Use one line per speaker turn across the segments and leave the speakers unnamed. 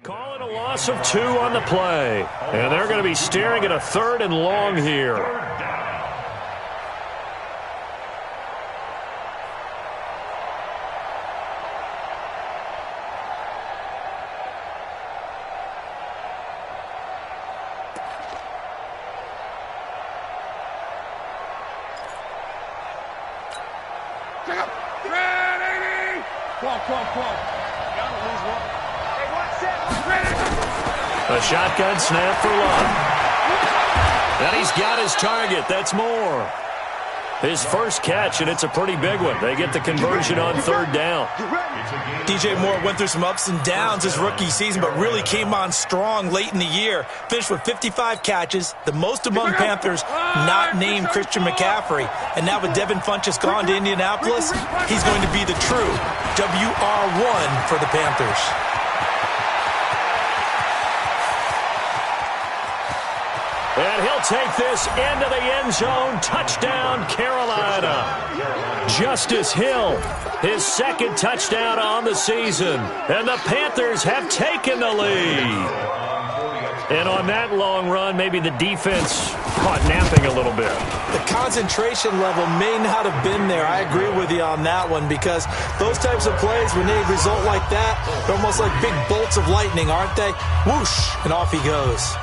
Calling a loss of 2 on the play. And they're going to be staring at a 3rd and long here. A shotgun snap for Love. And he's got his target. That's Moore. His first catch, and it's a pretty big one. They get the conversion on 3rd down.
DJ Moore went through some ups and downs his rookie season, but really came on strong late in the year. Finished with 55 catches, the most among Panthers not named Christian McCaffrey. And now with Devin Funchess gone to Indianapolis, he's going to be the true WR1 for the Panthers.
And he'll take this into the end zone. Touchdown, Carolina. Justice Hill, his 2nd touchdown on the season. And the Panthers have taken the lead. And on that long run, maybe the defense caught napping a little bit.
The concentration level may not have been there. I agree with you on that one, because those types of plays, when they result like that, they're almost like big bolts of lightning, aren't they? Whoosh, and off he goes.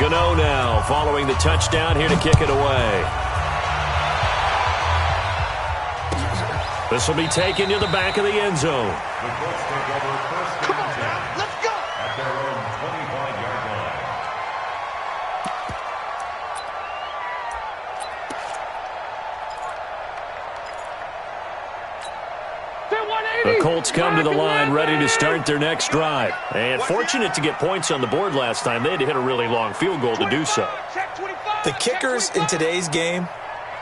Gano now following the touchdown, here to kick it away. This will be taken to the back of the end zone.
Come on now, let's go! At their own 25-yard line.
The Colts come to the line ready to start their next drive. And fortunate to get points on the board last time. They had to hit a really long field goal to do so.
The kickers in today's game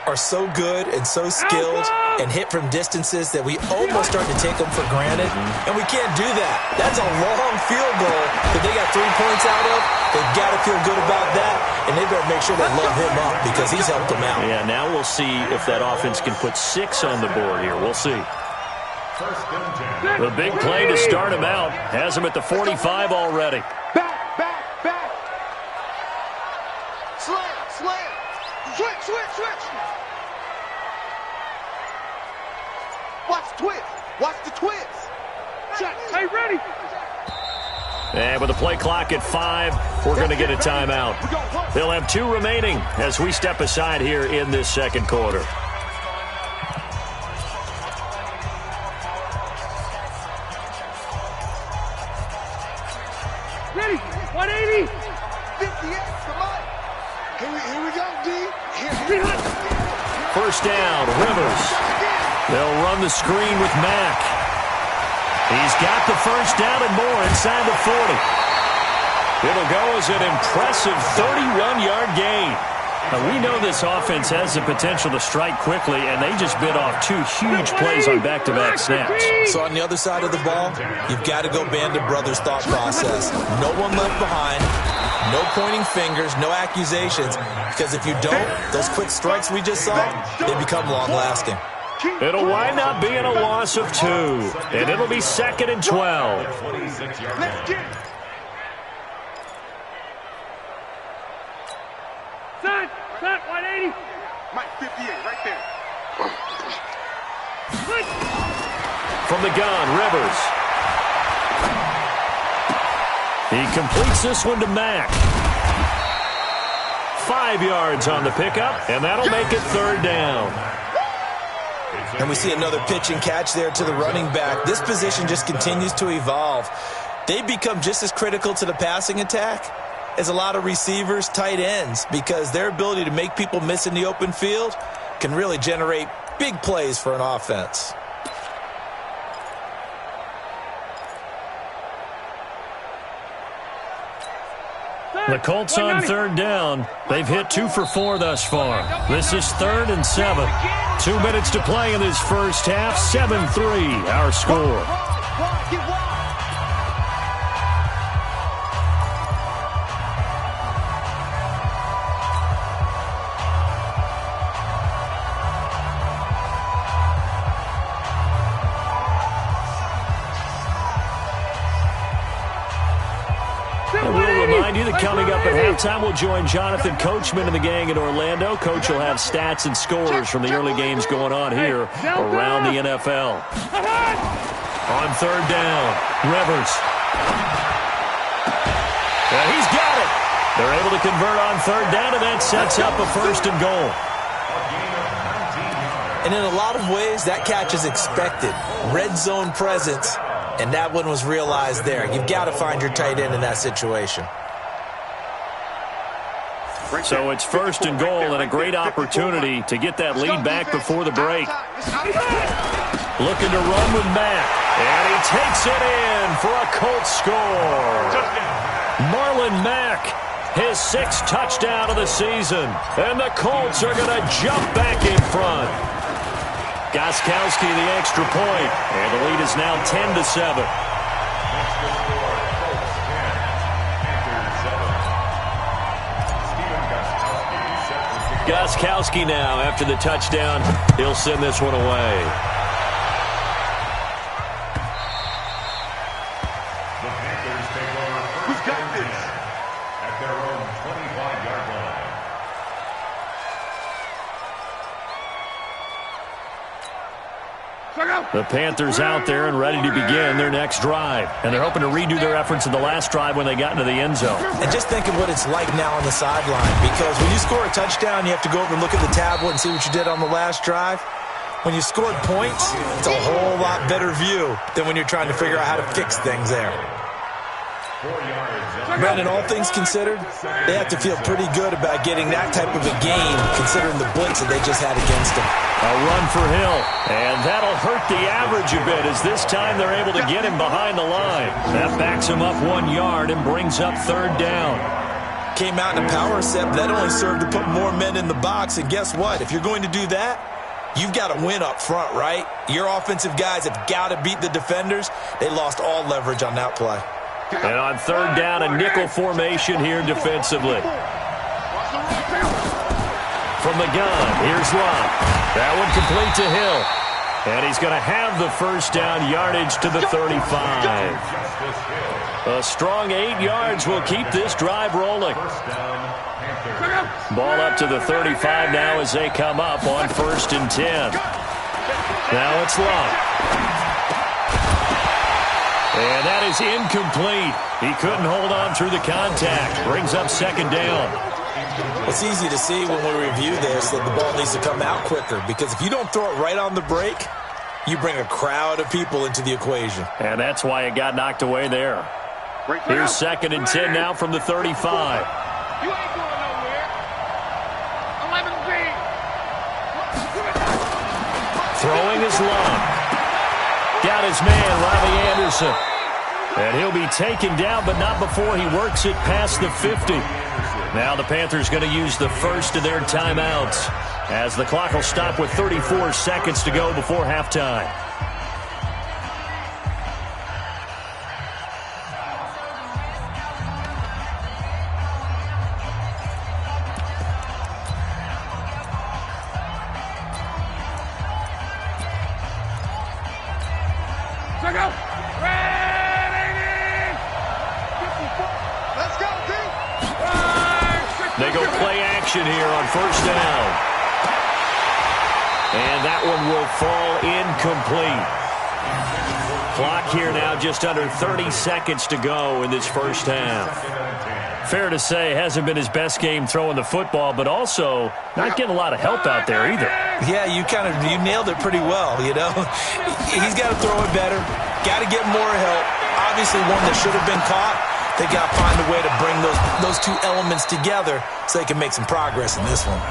are so good and so skilled and hit from distances that we almost start to take them for granted. And we can't do that. That's a long field goal that they got 3 points out of. They've got to feel good about that, and they better make sure they love him up because he's helped them out.
Yeah, now we'll see if that offense can put 6 on the board here. We'll see. The big play to start him out has him at the 45 already.
Back. Slam. Switch. Watch the twist. Hey, ready.
And with the play clock at 5, we're going to get a timeout. They'll have 2 remaining as we step aside here in this second quarter.
Ready, 180. 58, come on. Here we go, D.
First down, Rivers. They'll run the screen with Mack. He's got the first down and more inside the 40. It'll go as an impressive 31-yard gain. Now, we know this offense has the potential to strike quickly, and they just bit off 2 huge plays on back-to-back snaps.
So on the other side of the ball, you've got to go Band of Brothers thought process. No one left behind, no pointing fingers, no accusations, because if you don't, those quick strikes we just saw, they become long-lasting.
It'll wind up being a loss of 2, and it'll be 2nd and 12.
Let's get it. Set, 180. Mike, 58, right there.
From the gun, Rivers. He completes this one to Mack. 5 yards on the pickup, and that'll make it 3rd down.
And we see another pitch and catch there to the running back. This position just continues to evolve. They become just as critical to the passing attack as a lot of receivers, tight ends, because their ability to make people miss in the open field can really generate big plays for an offense.
The Colts on 3rd down. They've hit 2 for 4 thus far. This is 3rd and 7. 2 minutes to play in this first half. 7-3 our score. you that coming up at halftime, we'll join Jonathan Coachman and the gang in Orlando. Coach will have stats and scores from the early games going on here around the NFL. On third down, Rivers. And he's got it. They're able to convert on third down, and that sets up a first and goal.
And in a lot of ways, that catch is expected. Red zone presence, and that one was realized there. You've got to find your tight end in that situation.
So it's first and goal, and a great opportunity to get that lead back before the break. Looking to run with Mack, and he takes it in for a Colts score. Marlon Mack, his 6th touchdown of the season, and the Colts are going to jump back in front. Gostkowski the extra point, and the lead is now 10-7. Gostkowski now, after the touchdown, he'll send this one away.
The Panthers take over first down at their own 25-yard line.
The Panthers out there and ready to begin their next drive. And they're hoping to redo their efforts in the last drive when they got into the end zone.
And just think of what it's like now on the sideline, because when you score a touchdown, you have to go over and look at the tablet and see what you did on the last drive. When you scored points, it's a whole lot better view than when you're trying to figure out how to fix things there. Brandon, all things considered, they have to feel pretty good about getting that type of a game, considering the blitz that they just had against them.
A run for Hill, and that'll hurt the average a bit, as this time they're able to get him behind the line. That backs him up 1 yard and brings up third down.
Came out in a power set, but that only served to put more men in the box, and guess what? If you're going to do that, you've got to win up front, right? Your offensive guys have got to beat the defenders. They lost all leverage on that play.
And on third down, a nickel formation here defensively. From the gun, here's Love. That one complete to Hill. And he's going to have the first down, yardage to the 35. A strong 8 yards will keep this drive rolling. Ball up to the 35 now as they come up on 1st and 10. Now it's Love. And that is incomplete. He couldn't hold on through the contact. Brings up 2nd down.
It's easy to see when we review this that the ball needs to come out quicker, because if you don't throw it right on the break, you bring a crowd of people into the equation.
And that's why it got knocked away there. Here's 2nd and 10 now from the 35.
You ain't going nowhere. 11B.
Throwing is Long. Got his man, Robbie Anderson. And he'll be taken down, but not before he works it past the 50. Now the Panthers going to use the first of their timeouts, as the clock will stop with 34 seconds to go before halftime. They go play action here on 1st down. And that one will fall incomplete. Clock here now just under 30 seconds to go in this first half. Fair to say, hasn't been his best game throwing the football, but also not getting a lot of help out there either.
Yeah, you nailed it pretty well, you know. He's got to throw it better. Got to get more help. Obviously one that should have been caught. They got to find a way to bring those two elements together so they can make some progress in this one.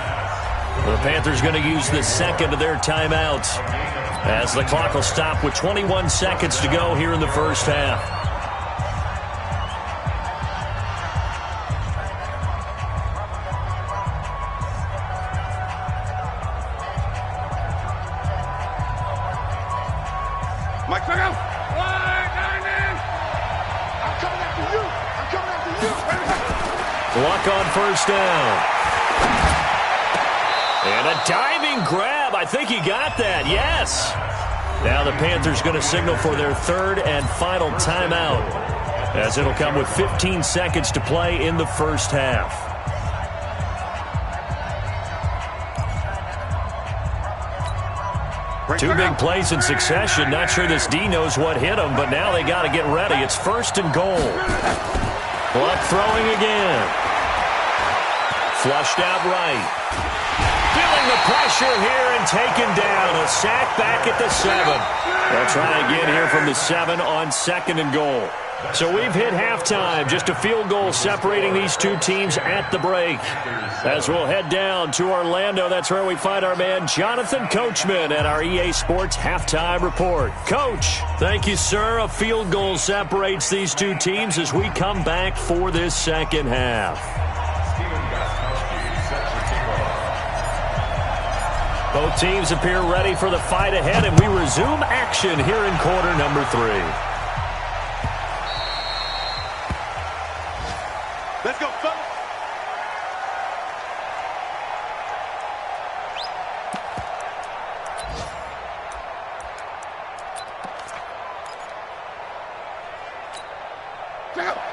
The Panthers going to use the 2nd of their timeouts, as the clock will stop with 21 seconds to go here in the first half.
Mike, check out.
Luck on 1st down. And a diving grab. I think he got that. Yes. Now the Panthers going to signal for their 3rd and final timeout. as it'll come with 15 seconds to play in the first half. Two big plays in succession. Not sure this D knows what hit him, but now they got to get ready. It's 1st and goal. Luck throwing again. Flushed out right. Feeling the pressure here and taken down. A sack back at the 7. They'll try again here from the 7 on 2nd and goal. So we've hit halftime. Just a field goal separating these two teams at the break. As we'll head down to Orlando, that's where we find our man Jonathan Coachman at our EA Sports Halftime Report. Coach, thank you, sir. A field goal separates these two teams as we come back for this second half. Both teams appear ready for the fight ahead, and we resume action here in quarter number 3.
Let's go, fellas.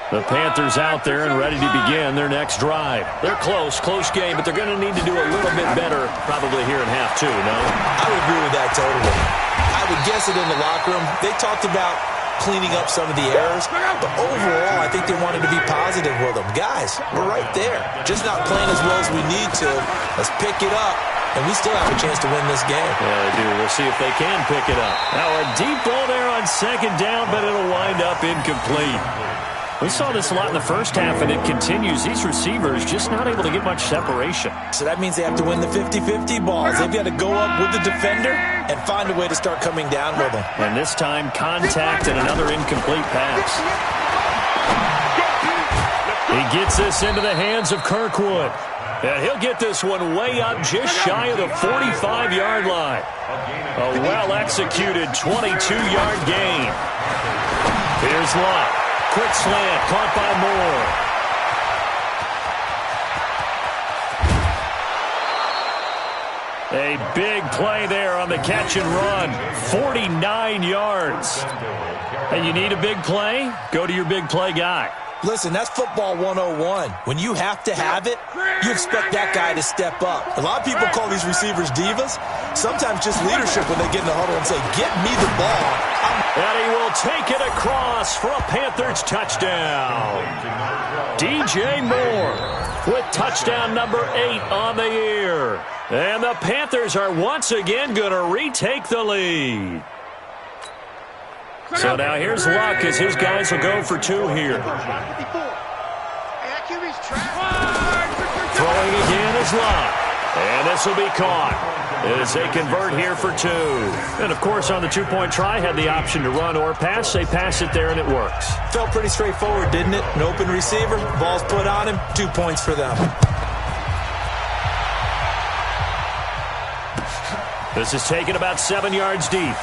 The Panthers out there and ready to begin their next drive. They're close game, but they're going to need to do a little bit better probably here in half 2, no?
I would agree with that totally. I would guess it in the locker room. They talked about cleaning up some of the errors, but overall, I think they wanted to be positive with them. Guys, we're right there. Just not playing as well as we need to. Let's pick it up, and we still have a chance to win this game.
Yeah, they do. We'll see if they can pick it up. Now, a deep ball there on 2nd down, but it'll wind up incomplete. We saw this a lot in the first half, and it continues. These receivers just not able to get much separation.
So that means they have to win the 50-50 balls. They've got to go up with the defender and find a way to start coming down with them.
And this time, contact and another incomplete pass. He gets this into the hands of Kirkwood. And he'll get this one way up just shy of the 45-yard line. A well-executed 22-yard gain. Here's Lott. Quick slant, caught by Moore. A big play there on the catch and run. 49 yards. And you need a big play? Go to your big play guy.
Listen, that's football 101. When you have to have it, you expect that guy to step up. A lot of people call these receivers divas. Sometimes just leadership when they get in the huddle and say, get me the ball.
And he will take it across for a Panthers touchdown. DJ Moore with touchdown number 8 on the year. And the Panthers are once again going to retake the lead. So now here's Luck as his guys will go for 2 here. Throwing again is Luck. And this will be caught as they convert here for 2. And, of course, on the 2-point try, had the option to run or pass. They pass it there, and it works.
Felt pretty straightforward, didn't it? An open receiver, ball's put on him, 2 points for them.
This is taken about 7 yards deep.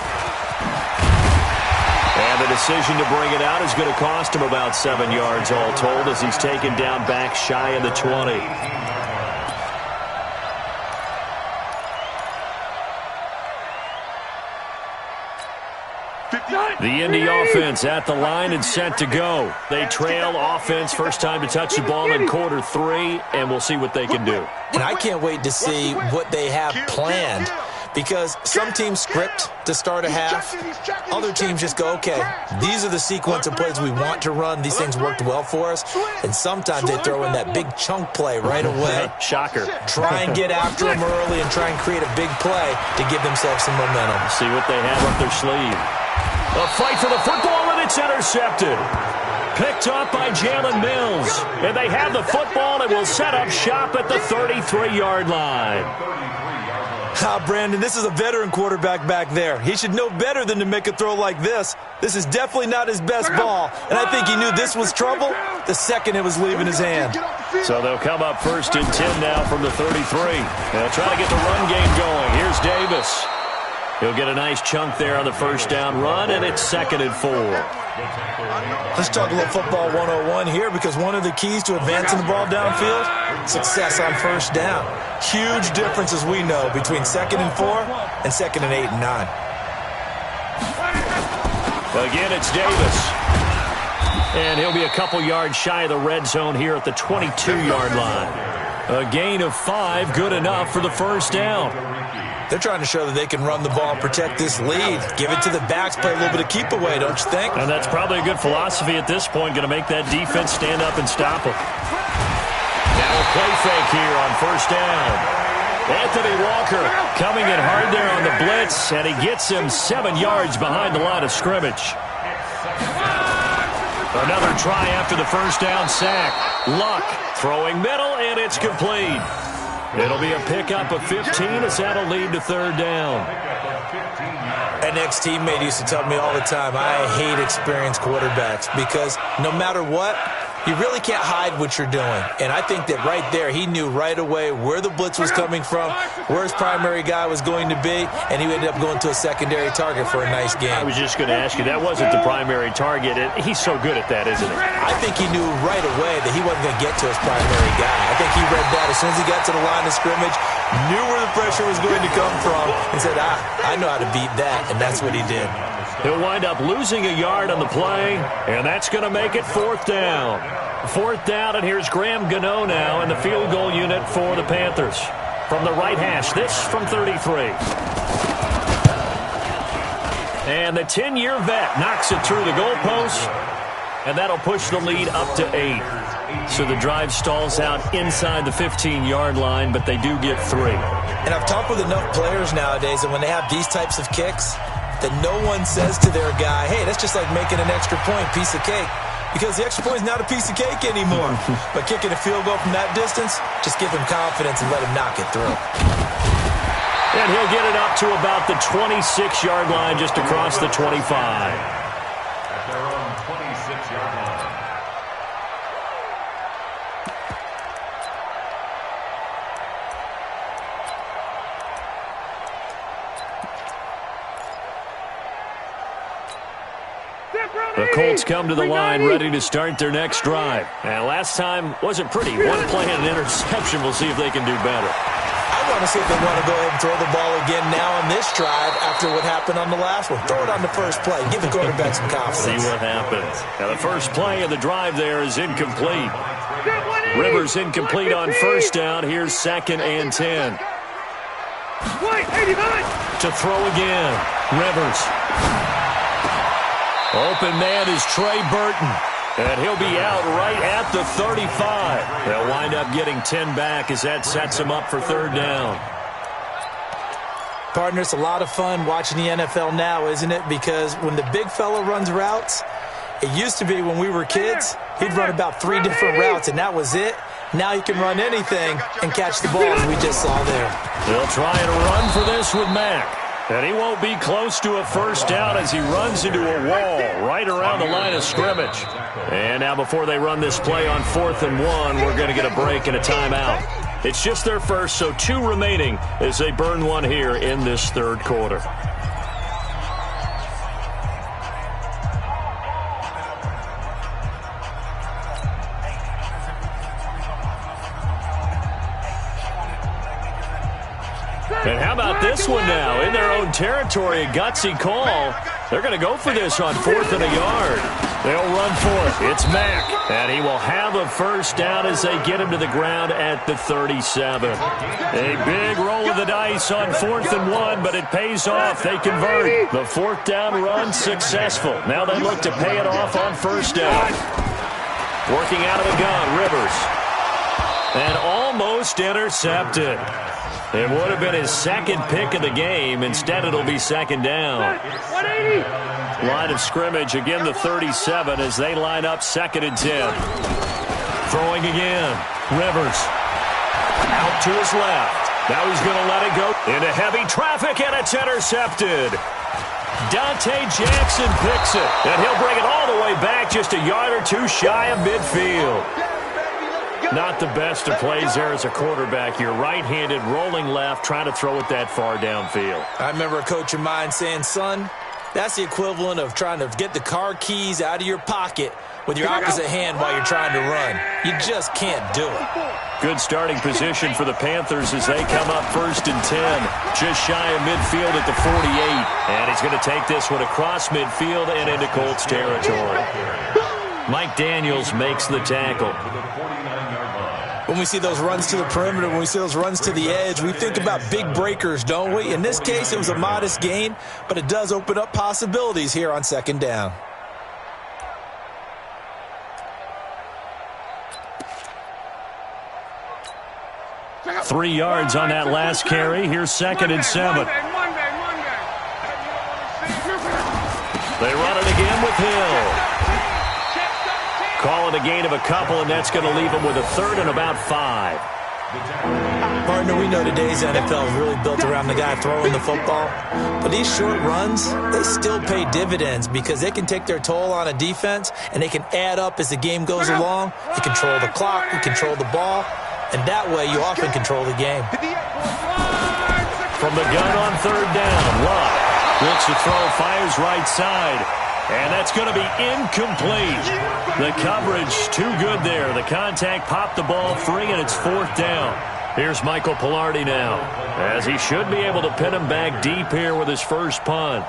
And the decision to bring it out is going to cost him about 7 yards all told as he's taken down back shy of the 20. The Indy offense at the line and set to go. They trail offense first time to touch the ball in quarter 3, and we'll see what they can do.
And I can't wait to see what they have planned, because some teams script to start a half. Other teams just go, okay, these are the sequence of plays we want to run. These things worked well for us. And sometimes they throw in that big chunk play right away.
Shocker.
Try and get after them early and try and create a big play to give themselves some momentum.
See what they have up their sleeve. A fight for the football, and it's intercepted. Picked up by Jalen Mills. And they have the football and will set up shop at the 33-yard line.
Brandon, this is a veteran quarterback back there. He should know better than to make a throw like this. This is definitely not his best ball, and I think he knew this was trouble the second it was leaving his hand.
So they'll come up 1st and 10 now from the 33. They'll try to get the run game going. Here's Davis. He'll get a nice chunk there on the first down run, and it's 2nd and 4.
Let's talk a little football 101 here, because one of the keys to advancing the ball downfield, success on first down. Huge difference, as we know, between 2nd and 4 and 2nd and 8 and 9.
Again, it's Davis. And he'll be a couple yards shy of the red zone here at the 22-yard line. A gain of 5, good enough for the first down.
They're trying to show that they can run the ball and protect this lead. Give it to the backs, play a little bit of keep away, don't you think?
And that's probably a good philosophy at this point, going to make that defense stand up and stop them. Now a play fake here on first down. Anthony Walker coming in hard there on the blitz, and he gets him 7 yards behind the line of scrimmage. Another try after the first down sack. Luck throwing middle, and it's complete. It'll be a pickup of 15 as that'll lead to third down.
An ex-teammate used to tell me all the time, I hate experienced quarterbacks because no matter what, you really can't hide what you're doing. And I think that right there, he knew right away where the blitz was coming from, where his primary guy was going to be, and he ended up going to a secondary target for a nice game.
I was just going to ask you, that wasn't the primary target. He's so good at that, isn't he?
I think he knew right away that he wasn't going to get to his primary guy. I think he read that as soon as he got to the line of scrimmage, knew where the pressure was going to come from, and said, I know how to beat that, and that's what he did.
He'll wind up losing a yard on the play, and that's going to make it fourth down. Fourth down, and here's Graham Gano now in the field goal unit for the Panthers. From the right hash, this from 33. And the 10-year vet knocks it through the goalpost, and that'll push the lead up to 8. So the drive stalls out inside the 15-yard line, but they do get 3.
And I've talked with enough players nowadays, and when they have these types of kicks, that no one says to their guy, hey, that's just like making an extra point, piece of cake. Because the extra point is not a piece of cake anymore. But kicking a field goal from that distance, just give him confidence and let him knock it through.
And he'll get it up to about the 26-yard line, just across the 25.
At their own 26-yard line.
The Colts come to the line ready to start their next drive. And last time wasn't pretty. One play and an interception. We'll see if they can do better.
I want to see if they want to go ahead and throw the ball again now on this drive after what happened on the last one. Throw it on the first play. Give the quarterback some confidence.
See what happens. Now the first play of the drive there is incomplete. Rivers incomplete on first down. Here's 2nd and 10. To throw again. Rivers. Open man is Trey Burton, and he'll be out right at the 35. They'll wind up getting 10 back as that sets him up for third down.
Partner, it's a lot of fun watching the NFL now, isn't it? Because when the big fella runs routes, it used to be when we were kids, he'd run about 3 different routes, and that was it. Now he can run anything and catch the ball, as we just saw there.
They'll try and run for this with Mack. And he won't be close to a first down as he runs into a wall right around the line of scrimmage. And now before they run this play on 4th and 1, we're going to get a break and a timeout. It's just their first, so 2 remaining as they burn one here in this third quarter. And how about this one now? In their own territory, a gutsy call. They're going to go for this on 4th and a yard. They'll run for it. It's Mack. And he will have a first down as they get him to the ground at the 37. A big roll of the dice on 4th and 1, but it pays off. They convert. The 4th down run successful. Now they look to pay it off on first down. Working out of the gun, Rivers. And almost intercepted. It would have been his 2nd pick of the game. Instead, it'll be 2nd down. Line of scrimmage, again the 37 as they line up 2nd and 10. Throwing again. Rivers. Out to his left. Now he's going to let it go into heavy traffic, and it's intercepted. Dante Jackson picks it, and he'll bring it all the way back just a yard or 2 shy of midfield. Not the best of plays there as a quarterback. You're right-handed, rolling left, trying to throw it that far downfield.
I remember a coach of mine saying, son, that's the equivalent of trying to get the car keys out of your pocket with your opposite hand while you're trying to run. You just can't do it.
Good starting position for the Panthers as they come up 1st and 10. Just shy of midfield at the 48. And he's going to take this one across midfield and into Colts territory. Mike Daniels makes the tackle.
When we see those runs to the perimeter, when we see those runs to the edge, we think about big breakers, don't we? In this case, it was a modest gain, but it does open up possibilities here on second down.
Three yards on that last carry. Here's second and 7. They run it again with Hill. Call it a gain of a couple, and that's going to leave them with a third and about 5.
Partner, we know today's NFL is really built around the guy throwing the football. But these short runs, they still pay dividends because they can take their toll on a defense, and they can add up as the game goes along. You control the clock, you control the ball, and that way you often control the game.
From the gun on third down, Luck looks to throw, fires right side. And that's going to be incomplete. The coverage too good there. The contact popped the ball free, and it's fourth down. Here's Michael Pilardi now, as he should be able to pin him back deep here with his first punt.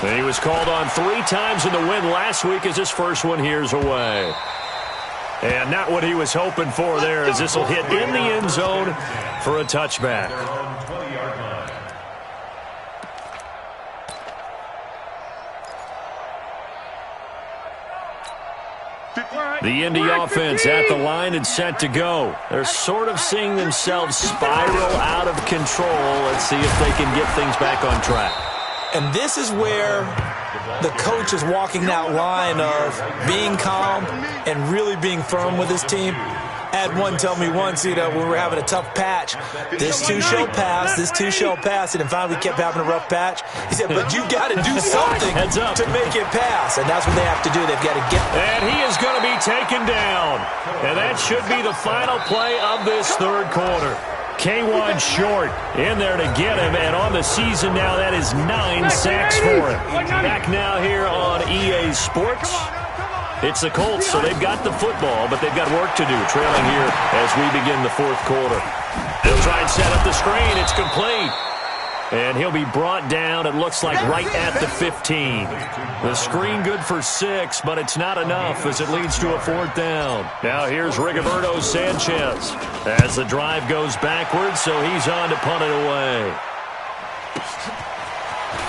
And he was called on 3 times in the win last week as his first one here's away. And not what he was hoping for there, as this will hit in the end zone for a touchback. The Indy offense at the line and set to go. They're sort of seeing themselves spiral out of control. Let's see if they can get things back on track.
And this is where the coach is walking that line of being calm and really being firm with his team. I had one tell me once, when we were having a tough patch, this too shall pass, this too shall pass, and finally we kept having a rough patch. He said, but you got to do something to make it pass, and that's what they have to do. They've got to get there.
And he is going to be taken down, and that should be the final play of this third quarter. K1 Short in there to get him, and on the season now, that is 9 sacks for him. Back now here on EA Sports. It's the Colts, so they've got the football, but they've got work to do, trailing here as we begin the fourth quarter. They'll try and set up the screen. It's complete. And he'll be brought down, it looks like, right at the 15. The screen good for 6, but it's not enough as it leads to a fourth down. Now here's Rigoberto Sanchez as the drive goes backwards, so he's on to punt it away.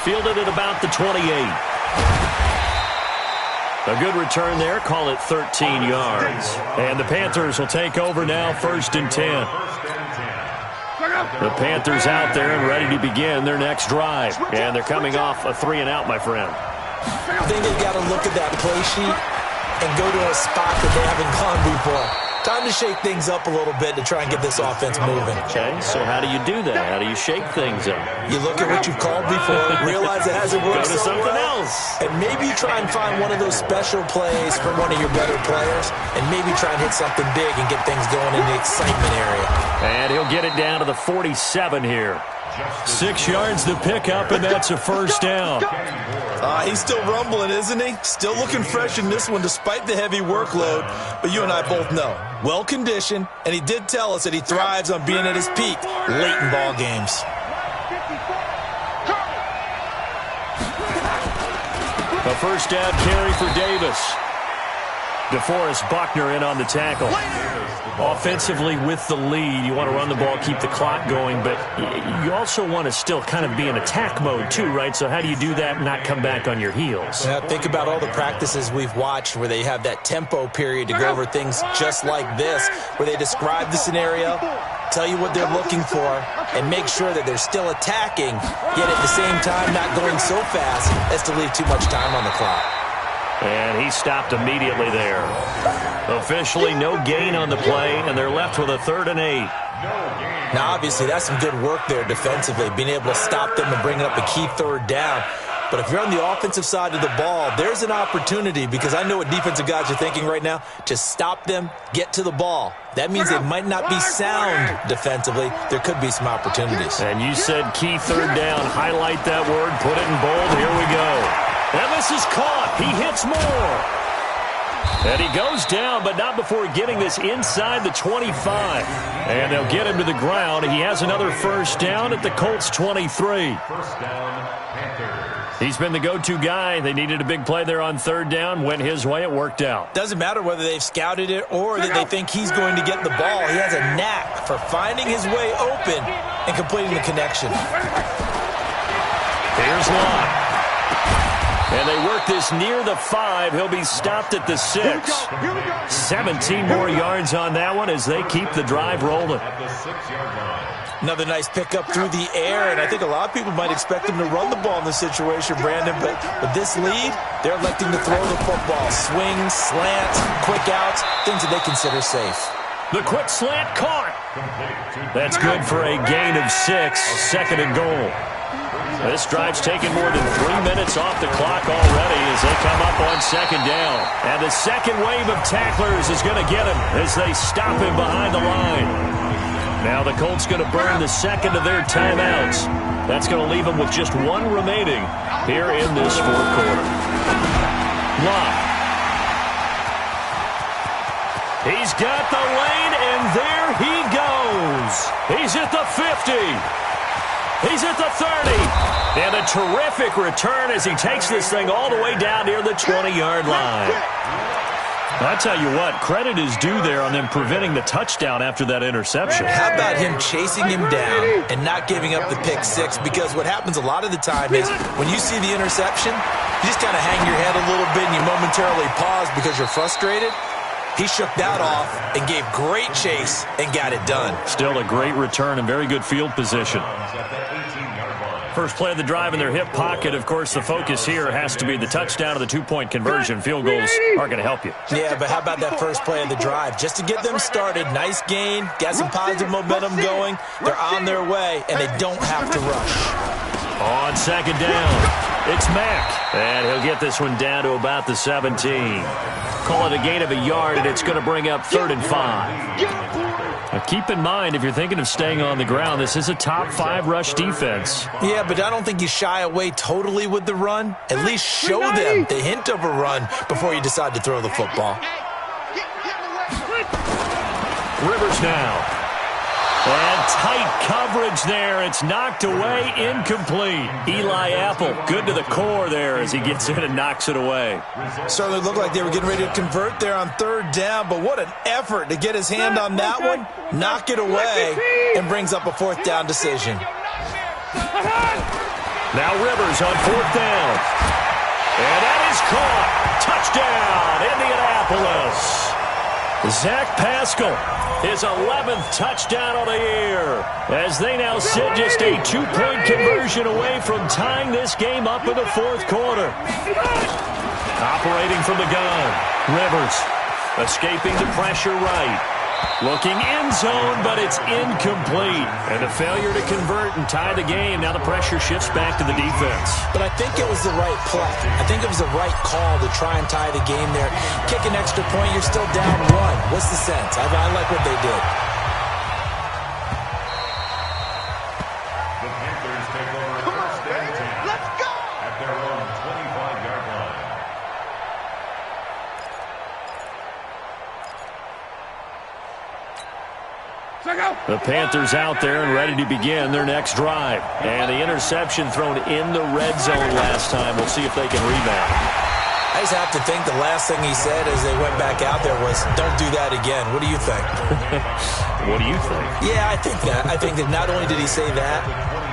Fielded at about the 28. A good return there, call it 13 yards. And the Panthers will take over now, 1st and 10. The Panthers out there and ready to begin their next drive. And they're coming off a 3-and-out, my friend.
I think they've got to look at that play sheet and go to a spot that they haven't gone before. Time to shake things up a little bit to try and get this offense moving.
Okay, so how do you do that? How do you shake things up?
You look at what you've called before, realize it hasn't worked
so
something
well,
else, and maybe try and find one of those special plays from one of your better players, and maybe try and hit something big and get things going in the excitement area.
And he'll get it down to the 47 here. 6 yards to pick up, and that's a first down.
He's still rumbling, isn't he? Still looking fresh in this one despite the heavy workload. But you and I both know, well-conditioned, and he did tell us that he thrives on being at his peak late in ball games.
A first down carry for Davis. DeForest Buckner in on the tackle. Offensively with the lead, you want to run the ball, keep the clock going, but you also want to still kind of be in attack mode too, right? So how do you do that and not come back on your heels?
Yeah, think about all the practices we've watched where they have that tempo period to go over things just like this, where they describe the scenario, tell you what they're looking for, and make sure that they're still attacking, yet at the same time not going so fast as to leave too much time on the clock.
And he stopped immediately there. Officially no gain on the play, and they're left with a 3rd and 8.
Now, obviously, that's some good work there defensively, being able to stop them and bring up a key 3rd down. But if you're on the offensive side of the ball, there's an opportunity, because I know what defensive guys are thinking right now, to stop them, get to the ball. That means they might not be sound defensively. There could be some opportunities.
And you said key 3rd down. Highlight that word, put it in bold. Here we go. And this is caught. He hits more. And he goes down, but not before getting this inside the 25. And they'll get him to the ground. He has another first down at the Colts 23.
First down, Panthers.
He's been the go-to guy. They needed a big play there on third down. Went his way. It worked out.
Doesn't matter whether they've scouted it or that they think he's going to get the ball. He has a knack for finding his way open and completing the connection.
Here's Lott. And they work this near the 5. He'll be stopped at the 6. 17 more yards on that one as they keep the drive rolling.
At the 6-yard line.
Another nice pickup through the air, and I think a lot of people might expect him to run the ball in this situation, Brandon, but with this lead, they're electing to throw the football. Swings, slants, quick outs, things that they consider safe.
The quick slant caught. That's good for a gain of 6, second and goal. This drive's taken more than 3 minutes off the clock already as they come up on second down. And the second wave of tacklers is going to get him as they stop him behind the line. Now the Colts going to burn the second of their timeouts. That's going to leave them with just one remaining here in this fourth quarter. Lott. He's got the lane, and there he goes. He's at the 50. He's at the 30. And a terrific return as he takes this thing all the way down near the 20-yard line. I tell you what, credit is due there on them preventing the touchdown after that interception.
How about him chasing him down and not giving up the pick 6? Because what happens a lot of the time is when you see the interception, you just kind of hang your head a little bit and you momentarily pause because you're frustrated. He shook that off and gave great chase and got it done.
Still a great return and very good field position. First play of the drive in their hip pocket. Of course, the focus here has to be the touchdown of the two-point conversion. Field goals are going to help you.
Yeah, but how about that first play of the drive? Just to get them started, nice gain, got some positive momentum going. They're on their way, and they don't have to rush.
On second down, it's Mack. And he'll get this one down to about the 17. Call it a gain of a yard, and it's going to bring up 3rd and 5. Now keep in mind, if you're thinking of staying on the ground, this is a top 5 rush defense.
Yeah, but I don't think you shy away totally with the run. At least show them the hint of a run before you decide to throw the football.
Rivers now. And tight coverage there. It's knocked away, incomplete. Eli Apple, good to the core there as he gets in and knocks it away.
Certainly looked like they were getting ready to convert there on 3rd down, but what an effort to get his hand on that one, knock it away, and brings up a 4th down decision.
Now Rivers on 4th down. And that is caught. Touchdown, Indianapolis. Zach Pascal, his 11th touchdown of the year, as they now sit just a 2-point conversion away from tying this game up in the 4th quarter. Operating from the gun, Rivers, escaping the pressure right. Looking end zone, but it's incomplete. And a failure to convert and tie the game. Now the pressure shifts back to the defense.
But I think it was the right play. I think it was the right call to try and tie the game there. Kick an extra point, you're still down 1. What's the sense? I like what they did.
The Panthers take over first and 10.
Let's go!
At their own 25-yard line.
The Panthers out there and ready to begin their next drive. And the interception thrown in the red zone last time. We'll see if they can rebound.
I just have to think the last thing he said as they went back out there was, don't do that again. What do you think?
What do you think?
Yeah, I think that. I think that not only did he say that,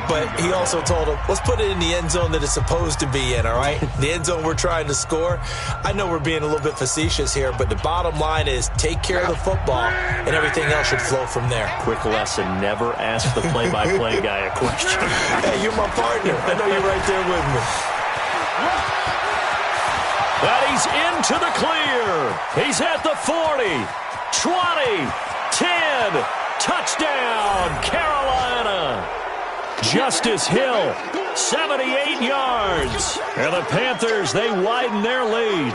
but he also told him, let's put it in the end zone that it's supposed to be in, all right? The end zone we're trying to score. I know we're being a little bit facetious here, but the bottom line is take care of the football, and everything else should flow from there.
Quick lesson, never ask the play-by-play guy a question.
Hey, you're my partner. I know you're right there with me.
But he's into the clear. He's at the 40, 20, 10. Touchdown, Carolina. Justice Hill, 78 yards. And the Panthers, they widen their lead.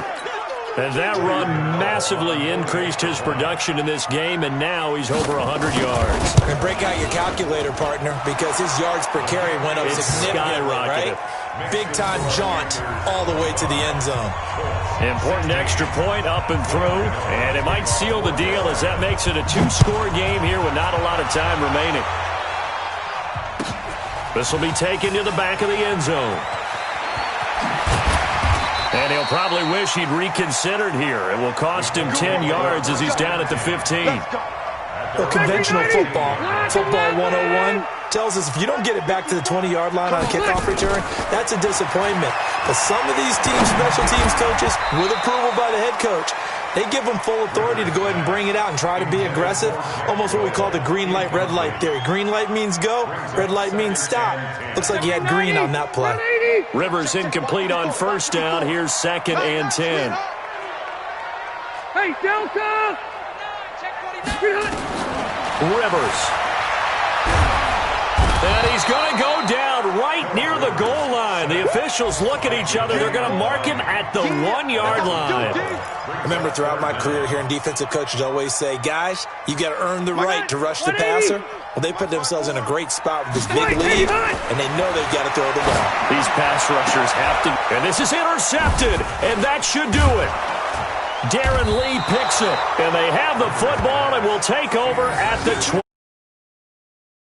And that run massively increased his production in this game, and now he's over 100 yards.
And break out your calculator, partner, because his yards per carry went up significantly, right? Big-time jaunt all the way to the end zone.
Important extra point up and through, and it might seal the deal as that makes it a two-score game here with not a lot of time remaining. This will be taken to the back of the end zone. And he'll probably wish he'd reconsidered here. It will cost him 10 yards as he's down at the 15.
Well, conventional football 101, tells us if you don't get it back to the 20-yard line on a kickoff return, that's a disappointment. But some of these teams, special teams coaches, with approval by the head coach, they give them full authority to go ahead and bring it out and try to be aggressive, almost what we call the green light, red light theory. Green light means go, red light means stop. Looks like he had green on that play.
Rivers incomplete on first down. Here's 2nd and 10.
Hey, Delta!
Rivers. And he's going to go down right near the goal line. The officials look at each other. They're going to mark him at the 1-yard line.
Remember, throughout my career here in defensive coaches always say, guys, you got to earn the right to rush the passer. Well, they put themselves in a great spot with this big lead, and they know they've got to throw the ball.
These pass rushers have to. And this is intercepted, and that should do it. Darren Lee picks it, and they have the football and will take over at the 20.